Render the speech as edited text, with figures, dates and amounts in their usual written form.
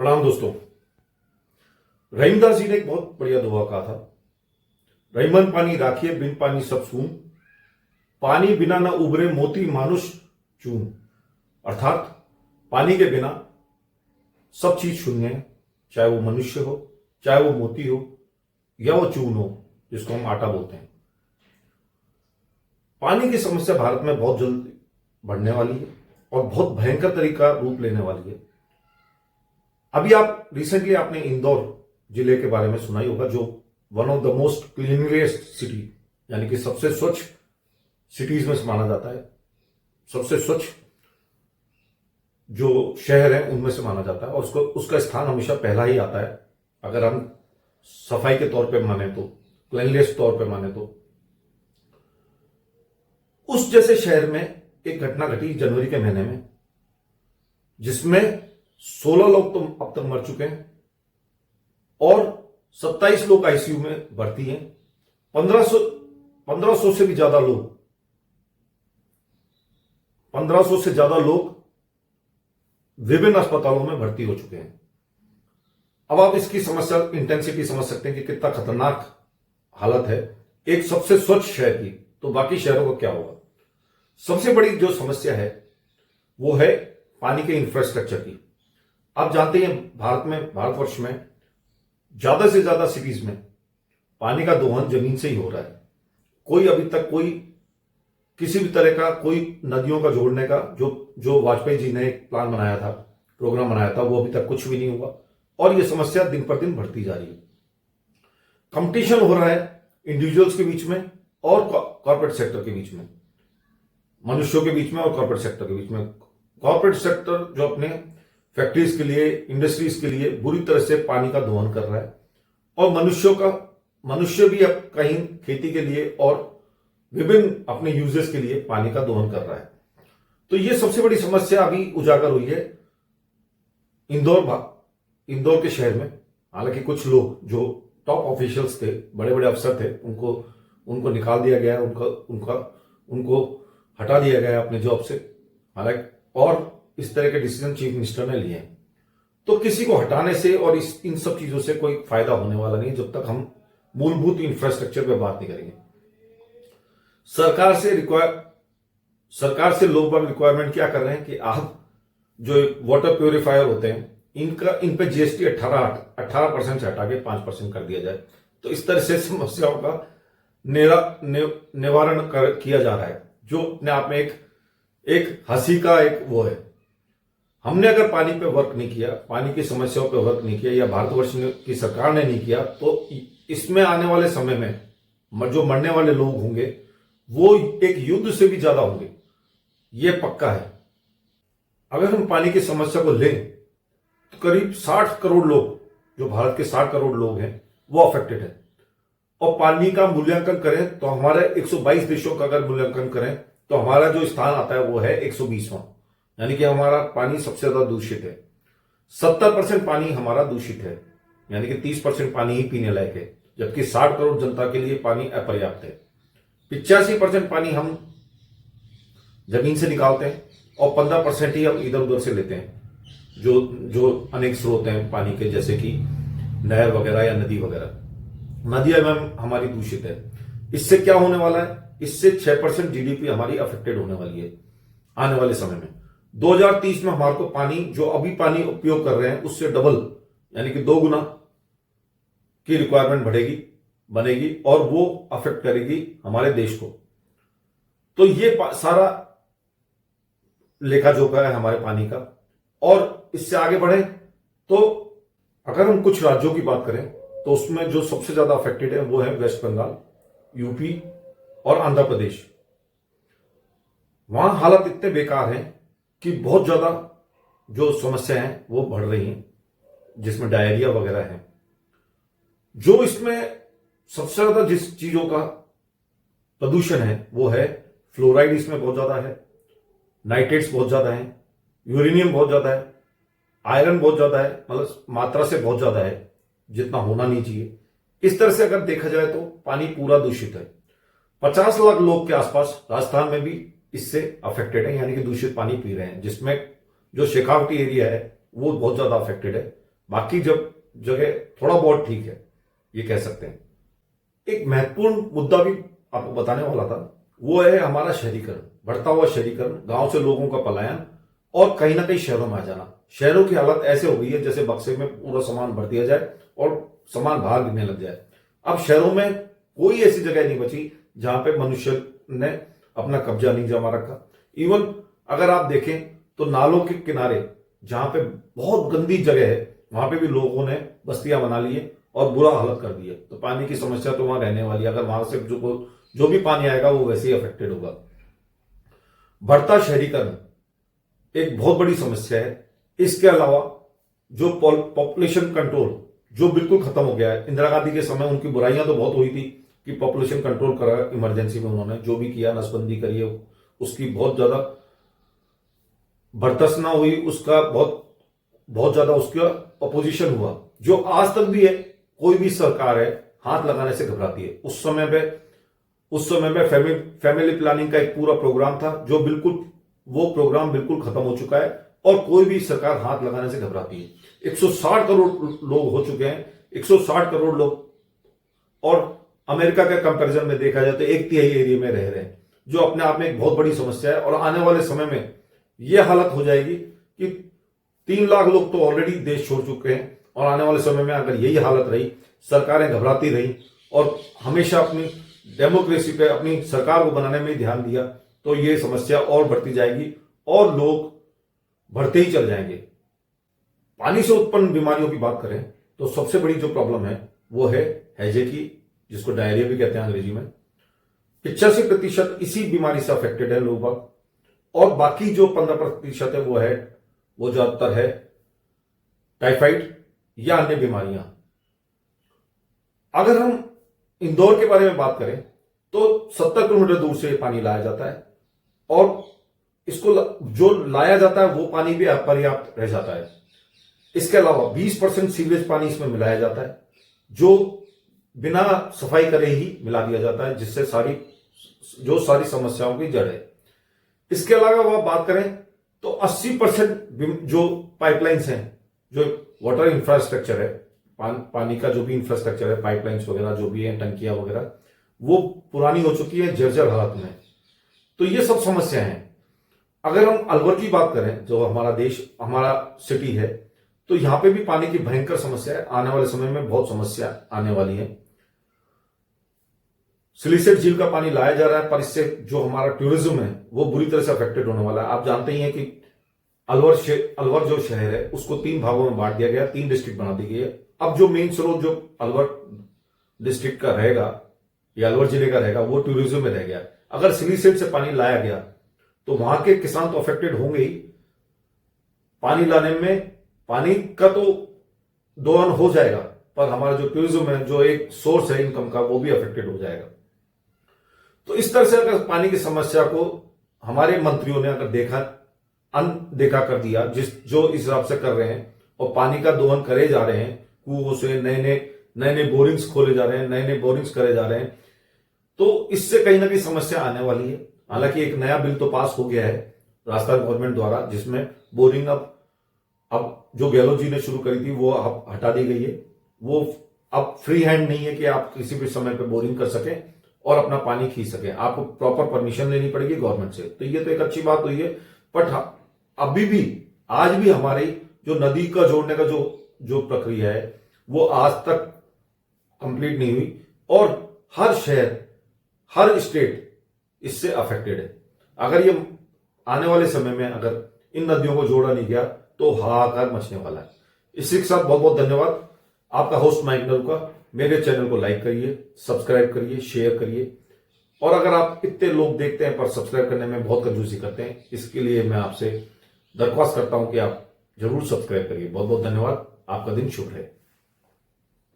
प्रणाम दोस्तों। रहीमदास जी ने एक बहुत बढ़िया दुआ कहा था, रहीमन पानी राखिए बिन पानी सब सून, पानी बिना न उबरे मोती मानुष चून। अर्थात पानी के बिना सब चीज शून्य है, चाहे वो मनुष्य हो, चाहे वो मोती हो, या वो चून हो जिसको हम आटा बोलते हैं। पानी की समस्या भारत में बहुत जल्द बढ़ने वाली है और बहुत भयंकर तरीका रूप लेने वाली है। अभी रिसेंटली आपने इंदौर जिले के बारे में सुना ही होगा, जो one of the most cleanliest city, यानी कि सबसे स्वच्छ सिटीज में से माना जाता है, सबसे स्वच्छ जो शहर है उनमें से माना जाता है, और उसका स्थान हमेशा पहला ही आता है अगर हम सफाई के तौर पे माने तो, क्लीनलीस्ट तौर पे माने तो। उस जैसे शहर में एक घटना घटी जनवरी के महीने में, जिसमें 16 लोग तो अब तक मर चुके हैं और 27 लोग आईसीयू में भर्ती हैं। 1500 से भी ज्यादा लोग 1500 से ज्यादा लोग विभिन्न अस्पतालों में भर्ती हो चुके हैं। अब आप इसकी समस्या इंटेंसिटी समझ सकते हैं कि कितना खतरनाक हालत है एक सबसे स्वच्छ शहर की, तो बाकी शहरों को क्या होगा। सबसे बड़ी जो समस्या है वो है पानी के इंफ्रास्ट्रक्चर की। आप जानते हैं भारतवर्ष में ज्यादा से ज्यादा सिटीज में पानी का दोहन जमीन से ही हो रहा है। कोई अभी तक किसी भी तरह का कोई नदियों का जोड़ने का जो वाजपेयी जी ने एक प्लान बनाया था, प्रोग्राम बनाया था, वो अभी तक कुछ भी नहीं हुआ और ये समस्या दिन पर दिन बढ़ती जा रही है। कंपटीशन हो रहा है इंडिविजुअल्स के बीच में और कॉर्पोरेट सेक्टर के बीच में, मनुष्यों के बीच में और कॉर्पोरेट सेक्टर के बीच में। कॉर्पोरेट सेक्टर जो अपने फैक्ट्रीज के लिए, इंडस्ट्रीज के लिए बुरी तरह से पानी का दोहन कर रहा है, और मनुष्य भी अब कहीं खेती के लिए और विभिन्न अपने यूजेस के लिए पानी का दोहन कर रहा है। तो ये सबसे बड़ी समस्या अभी उजागर हुई है इंदौर के शहर में। हालांकि कुछ लोग जो टॉप ऑफिशियल्स थे, बड़े बड़े अफसर थे, उनको निकाल दिया गया, उनको हटा दिया गया अपने जॉब से। हालांकि और इस तरह के डिसीजन चीफ मिनिस्टर ने लिए हैं। तो किसी को हटाने से और इन सब चीजों से कोई फायदा होने वाला नहीं जब तक हम मूलभूत इंफ्रास्ट्रक्चर पे बात नहीं करेंगे। सरकार से लोग बाग रिक्वायरमेंट क्या कर रहे हैं कि आप जो वाटर प्योरीफायर होते हैं इन पे जीएसटी 18% से हटा के 5% कर दिया जाए। तो इस तरह से समस्याओं का निवारण किया जा रहा है, जो अपने आप में एक हंसी का एक वो है। हमने अगर पानी पे वर्क नहीं किया, पानी की समस्याओं पे वर्क नहीं किया, या भारतवर्ष की सरकार ने नहीं किया, तो इसमें आने वाले समय में जो मरने वाले लोग होंगे वो एक युद्ध से भी ज्यादा होंगे, ये पक्का है। अगर हम पानी की समस्या को लें तो करीब 60 करोड़ लोग, जो भारत के 60 करोड़ लोग हैं, वो अफेक्टेड है। और पानी का मूल्यांकन करें तो हमारे 122 देशों का अगर मूल्यांकन करें तो हमारा जो स्थान आता है वो है 120वां, यानी कि हमारा पानी सबसे ज्यादा दूषित है। 70% पानी हमारा दूषित है, यानी कि 30% पानी ही पीने लायक है, जबकि 60 करोड़ जनता के लिए पानी अपर्याप्त है। 85% पानी हम जमीन से निकालते हैं और 15% ही हम इधर उधर से लेते हैं, जो अनेक स्रोत हैं पानी के, जैसे कि नहर वगैरह या नदी वगैरह। नदियां हमारी दूषित है। इससे क्या होने वाला है? इससे 6% जीडीपी हमारी अफेक्टेड होने वाली है आने वाले समय में। 2030 में हमारे को पानी, जो अभी पानी उपयोग कर रहे हैं उससे डबल, यानी कि 2 गुना की रिक्वायरमेंट बनेगी और वो अफेक्ट करेगी हमारे देश को। तो ये सारा लेखा जोखा है हमारे पानी का। और इससे आगे बढ़े तो अगर हम कुछ राज्यों की बात करें तो उसमें जो सबसे ज्यादा अफेक्टेड है वो है वेस्ट बंगाल, यूपी और आंध्र प्रदेश। वहां हालत इतने बेकार हैं कि बहुत ज्यादा जो समस्या है वो बढ़ रही हैं, जिसमें डायरिया वगैरह है। जो इसमें सबसे ज्यादा जिस चीजों का प्रदूषण है वो है फ्लोराइड, इसमें बहुत ज्यादा है, नाइट्रेट्स बहुत ज्यादा है, यूरेनियम बहुत ज्यादा है, आयरन बहुत ज्यादा है, मतलब मात्रा से बहुत ज्यादा है, जितना होना नहीं चाहिए। इस तरह से अगर देखा जाए तो पानी पूरा दूषित है। 50 लाख लोग के आसपास राजस्थान में भी इससे अफेक्टेड है, यानी कि दूषित पानी पी रहे हैं, जिसमें जो शेखावटी एरिया है वो बहुत ज्यादा अफेक्टेड है। बाकी जब जगह थोड़ा बहुत ठीक है, ये कह सकते हैं। एक महत्वपूर्ण मुद्दा भी आपको बताने वाला था, वो है हमारा शहरीकरण, बढ़ता हुआ शहरीकरण, गांव से लोगों का पलायन और कहीं ना कहीं शहरों में आ जाना। शहरों की हालत ऐसे हो गई है जैसे बक्से में पूरा सामान भर दिया जाए और सामान बाहर गिरने लग जाए। अब शहरों में कोई ऐसी जगह नहीं बची जहां पे मनुष्य ने अपना कब्जा नहीं जमा रखा। इवन अगर आप देखें तो नालों के किनारे जहां पे बहुत गंदी जगह है, वहां पे भी लोगों ने बस्तियां बना ली है और बुरा हालत कर दी है। तो पानी की समस्या तो वहां रहने वाली है। अगर वहां से जो भी पानी आएगा वो वैसे ही अफेक्टेड होगा। बढ़ता शहरीकरण एक बहुत बड़ी समस्या है। इसके अलावा जो पॉपुलेशन कंट्रोल जो बिल्कुल खत्म हो गया है। इंदिरा गांधी के समय उनकी बुराइयां तो बहुत हुई थी कि पॉपुलेशन कंट्रोल करा, इमरजेंसी में उन्होंने जो भी किया, नसबंदी करी है, उसकी बहुत ज्यादा बर्दाश्त ना हुई, उसका बहुत ज्यादा उसका अपोजिशन हुआ, जो आज तक भी है। कोई भी सरकार है हाथ लगाने से घबराती है। उस समय में फैमिली प्लानिंग का एक पूरा प्रोग्राम था, जो वो प्रोग्राम बिल्कुल खत्म हो चुका है और कोई भी सरकार हाथ लगाने से घबराती है। 160 करोड़ लोग हो चुके हैं, 160 करोड़ लोग, और अमेरिका के कंपैरिजन में देखा जाए तो 1/3 एरिया में रह रहे हैं, जो अपने आप में एक बहुत बड़ी समस्या है। और आने वाले समय में यह हालत हो जाएगी कि 3 लाख लोग तो ऑलरेडी देश छोड़ चुके हैं, और आने वाले समय में अगर यही हालत रही, सरकारें घबराती रही और हमेशा अपनी डेमोक्रेसी पे, अपनी सरकार को बनाने में ध्यान दिया, तो ये समस्या और बढ़ती जाएगी और लोग बढ़ते ही चल जाएंगे। पानी से उत्पन्न बीमारियों की बात करें तो सबसे बड़ी जो प्रॉब्लम है वो है हैजे की, जिसको डायरिया भी कहते हैं अंग्रेजी में। 85% इसी बीमारी से अफेक्टेड है लोग, और बाकी जो 15% है वो ज्यादातर है टाइफाइड या अन्य बीमारियां। अगर हम इंदौर के बारे में बात करें तो 70 किलोमीटर दूर से पानी लाया जाता है, और इसको जो लाया जाता है वो पानी भी अपर्याप्त रह जाता है। इसके अलावा 20% सीवरेज पानी इसमें मिलाया जाता है, जो बिना सफाई करे ही मिला दिया जाता है, जिससे सारी समस्याओं की जड़ है। इसके अलावा बात करें तो 80% जो पाइपलाइंस हैं, जो वाटर इंफ्रास्ट्रक्चर है, पानी का जो भी इंफ्रास्ट्रक्चर है, पाइपलाइंस वगैरह जो भी है, टंकियां वगैरह, वो पुरानी हो चुकी है, जर्जर हालत में। तो ये सब समस्या है। अगर हम अलवर की बात करें, जो हमारा सिटी है, तो यहां पे भी पानी की भयंकर समस्या है। आने वाले समय में बहुत समस्या आने वाली है। सिलीसेट झील का पानी लाया जा रहा है, पर इससे जो हमारा टूरिज्म है वो बुरी तरह से अफेक्टेड होने वाला है। आप जानते ही हैं कि अलवर जो शहर है उसको 3 भागों में बांट दिया गया, 3 डिस्ट्रिक्ट बना दी गई है। अब जो मेन स्रोत जो अलवर डिस्ट्रिक्ट का रहेगा या अलवर जिले का रहेगा, वो टूरिज्म में रह गया। अगर सिलीसेट से पानी लाया गया तो वहां के किसान तो अफेक्टेड होंगे ही, पानी लाने में पानी का तो दोहन हो जाएगा, पर हमारा जो टूरिज्म है, जो एक सोर्स है इनकम का, वो भी अफेक्टेड हो जाएगा। तो इस तरह से अगर पानी की समस्या को हमारे मंत्रियों ने अगर अनदेखा कर दिया, जो इस हिसाब से कर रहे हैं, और पानी का दोहन करे जा रहे हैं, कुओं से नए बोरिंग्स खोले जा रहे हैं, नए बोरिंग्स करे जा रहे हैं, तो इससे कहीं ना कहीं समस्या आने वाली है। हालांकि एक नया बिल तो पास हो गया है राजस्थान गवर्नमेंट द्वारा, जिसमें बोरिंग अब जो गहलोत जी ने शुरू करी थी वो अब हटा दी गई है। वो अब फ्री हैंड नहीं है कि आप किसी भी समय पे बोरिंग कर सकें और अपना पानी खींच सकें, आपको प्रॉपर परमिशन लेनी पड़ेगी गवर्नमेंट से। तो ये तो एक अच्छी बात हुई है, बट अभी भी आज भी हमारी जो नदी का जोड़ने का जो प्रक्रिया है वो आज तक कंप्लीट नहीं हुई, और हर शहर, हर स्टेट इससे अफेक्टेड है। अगर ये आने वाले समय में अगर इन नदियों को जोड़ा नहीं गया तो हाहाकार मचने वाला है। इसी के साथ बहुत बहुत धन्यवाद। आपका होस्ट माइक नरूका। मेरे चैनल को लाइक करिए, सब्सक्राइब करिए, शेयर करिए, और अगर आप इतने लोग देखते हैं पर सब्सक्राइब करने में बहुत कंजूसी करते हैं, इसके लिए मैं आपसे दरख्वास्त करता हूं कि आप जरूर सब्सक्राइब करिए। बहुत बहुत धन्यवाद। आपका दिन शुभ रहे।